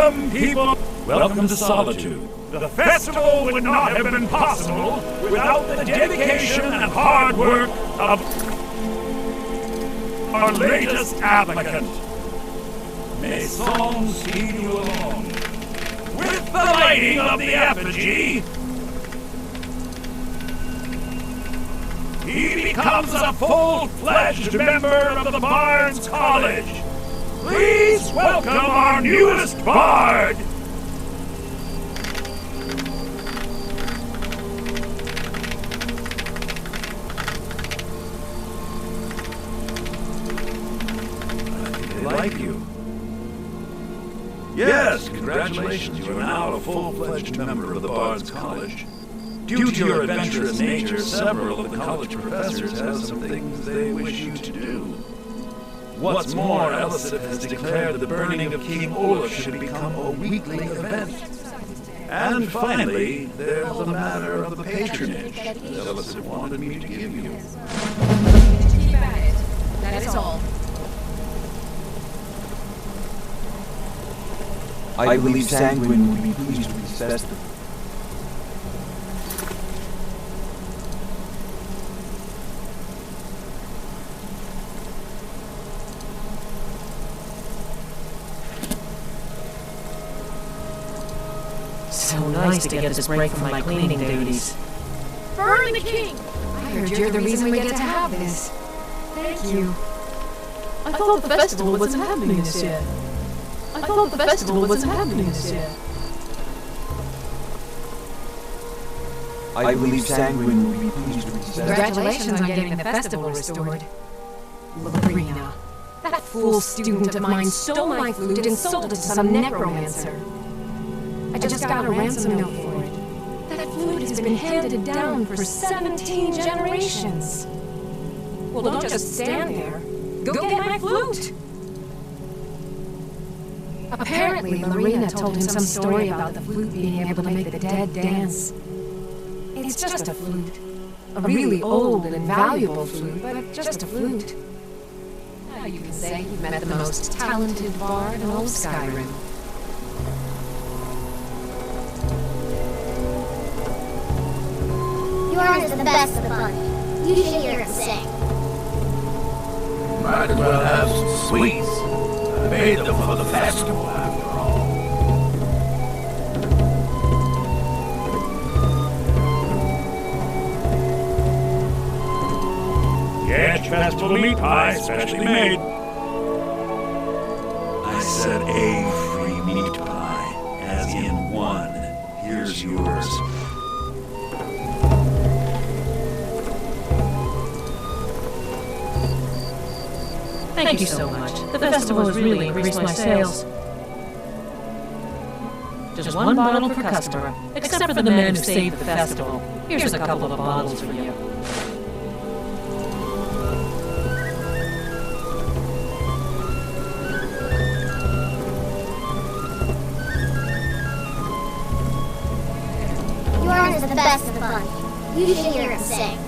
Welcome, people. Welcome to Solitude. The festival would not have been possible without the dedication and hard work of our latest applicant. May song speed you along. With the lighting of the effigy, he becomes a full-fledged member of the Bard's College. Please welcome our newest bard. They like you. Yes, congratulations. You are now a full-fledged member of the Bard's College. Due to your adventurous nature, several of the college professors have some things they wish you to do. What's more, Elisif has declared the burning of King Olaf should become a weekly event. And finally, there's the matter of the patronage that Elisif wanted me to give you. Keep at it. That is all. I believe Sanguine would be pleased with this festival. So nice to get this break from my cleaning duties. Burn the king! I heard you're the reason we get to have this. Thank you. I thought the festival wasn't happening this year. I believe Sanguine would be pleased with this festival. Congratulations on getting the festival restored. Lorena. That fool student of mine stole my flute and sold it to some necromancer. I just got a ransom note for it. That flute has been handed down for 17 generations. Well, don't just stand there. Go get my flute! Apparently, Lorena told him some story about the flute being able to make the dead dance. It's just a flute. A really old and valuable flute, but just a flute. Now you can say you've met the most talented bard in old Skyrim. Yours is the best of the bunch. You should hear him sing. Might as well have some sweets. I made them for the festival, after all. Get festival meat pie, specially made. I said a free meat pie, as in one. Here's yours. Thank you so much. The festival has really increased my sales. Just one bottle per customer, except for the men who saved the festival. Here's a couple of bottles for you. Yours is the best of the bunch. You should hear him sing.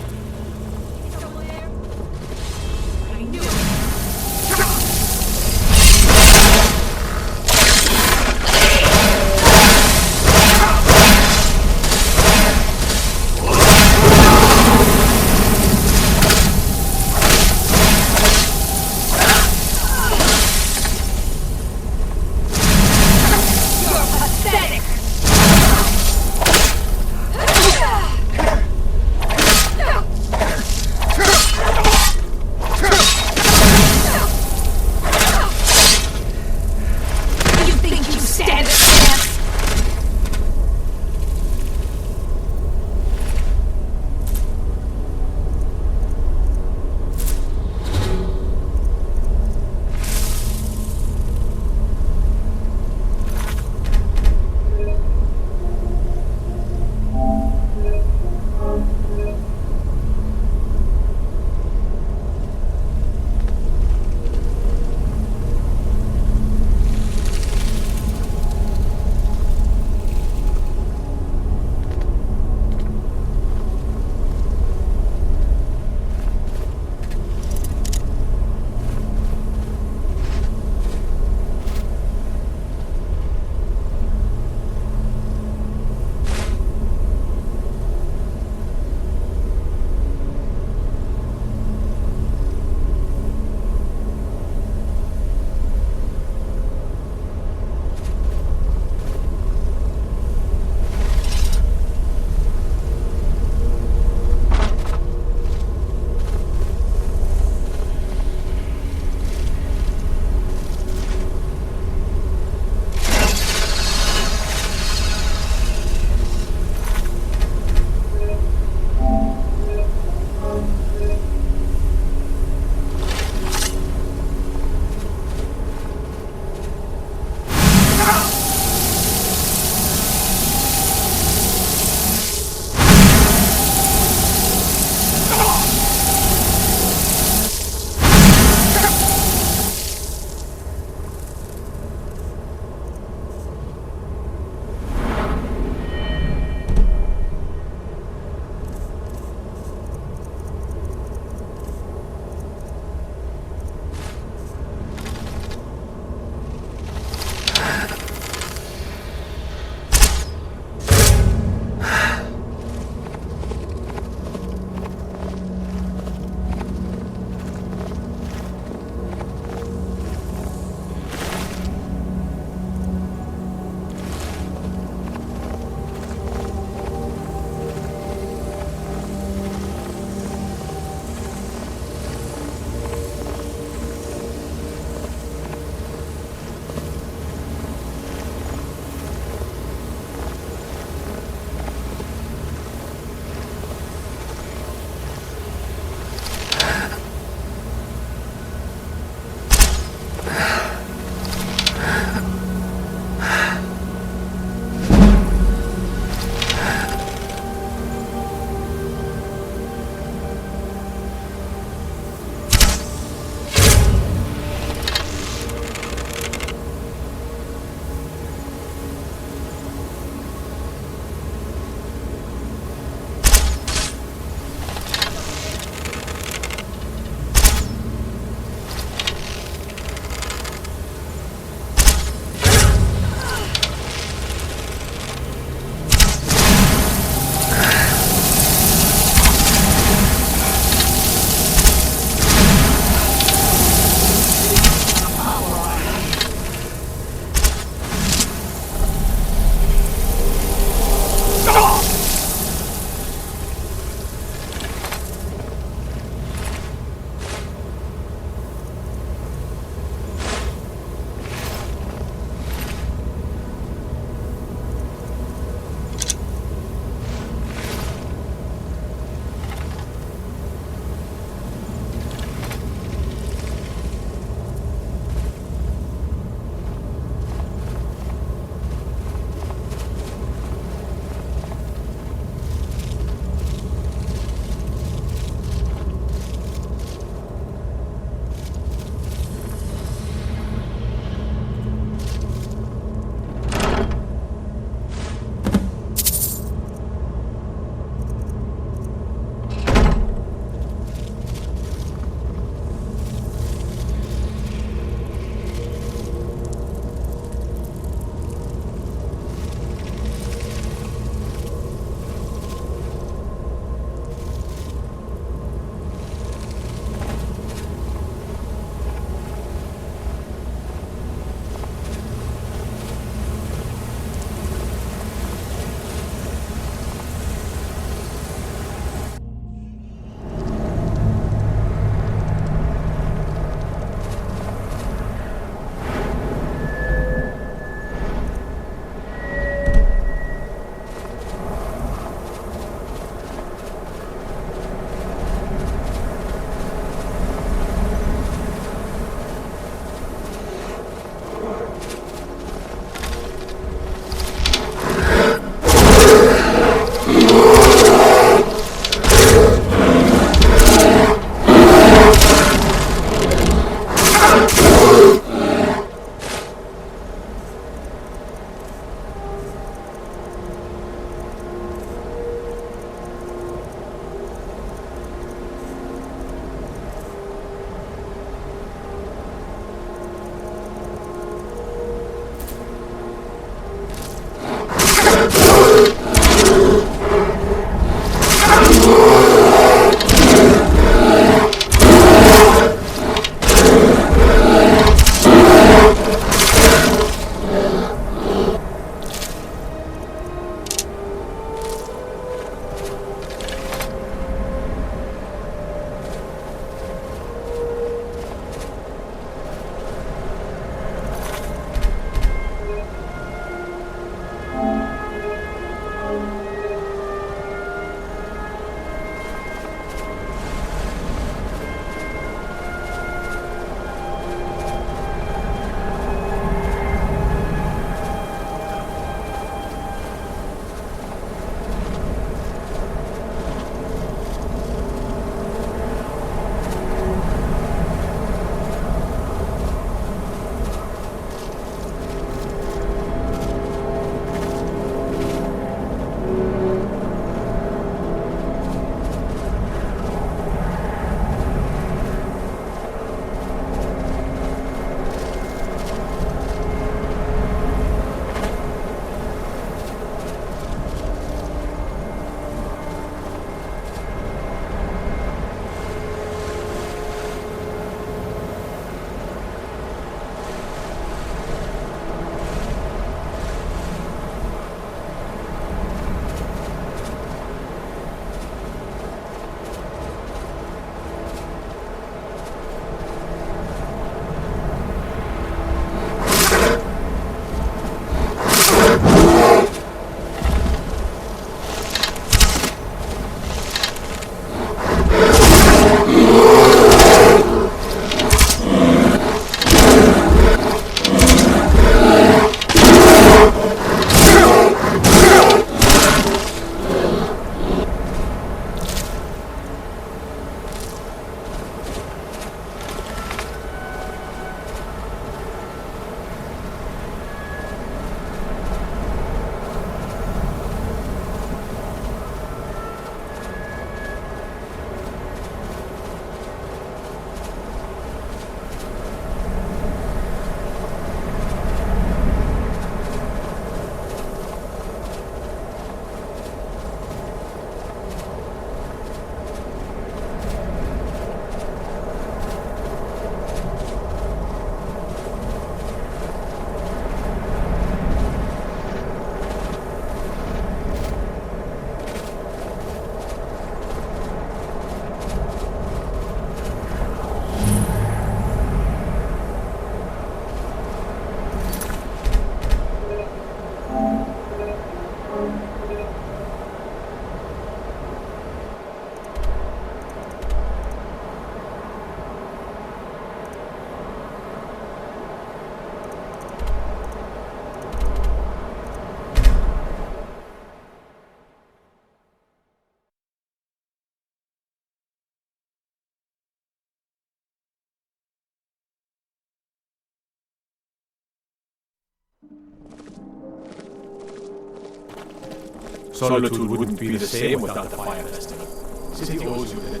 Solitude wouldn't be the same without the Fire Festival. City owes you that.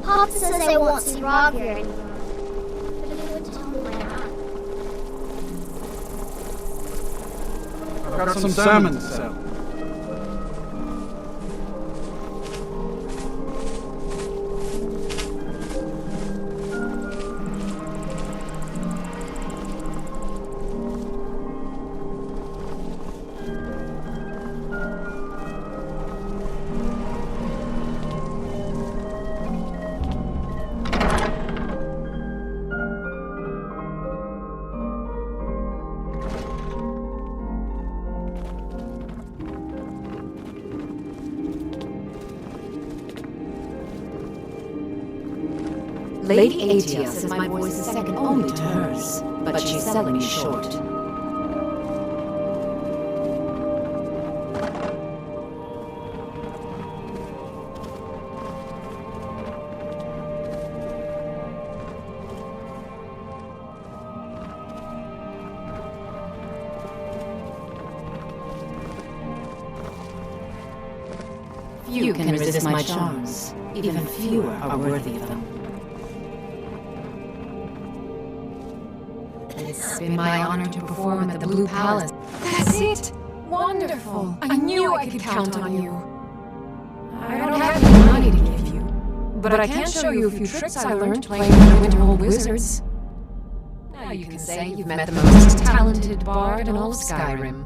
Pop says I won't see Rob here anymore. But he wouldn't tell me why not. I've got some salmon to sell. Lady Atia says my voice is second only to hers, but she's selling me short. Few can resist my charms. Even fewer are worthy of them. It's been my honor to perform at the Blue Palace. That's it! Wonderful! I knew I could count on you. I don't have any money to give you, but I can show you a few tricks I learned playing with the Winterhold Wizards. Now you can say you've met the most talented bard in all of Skyrim.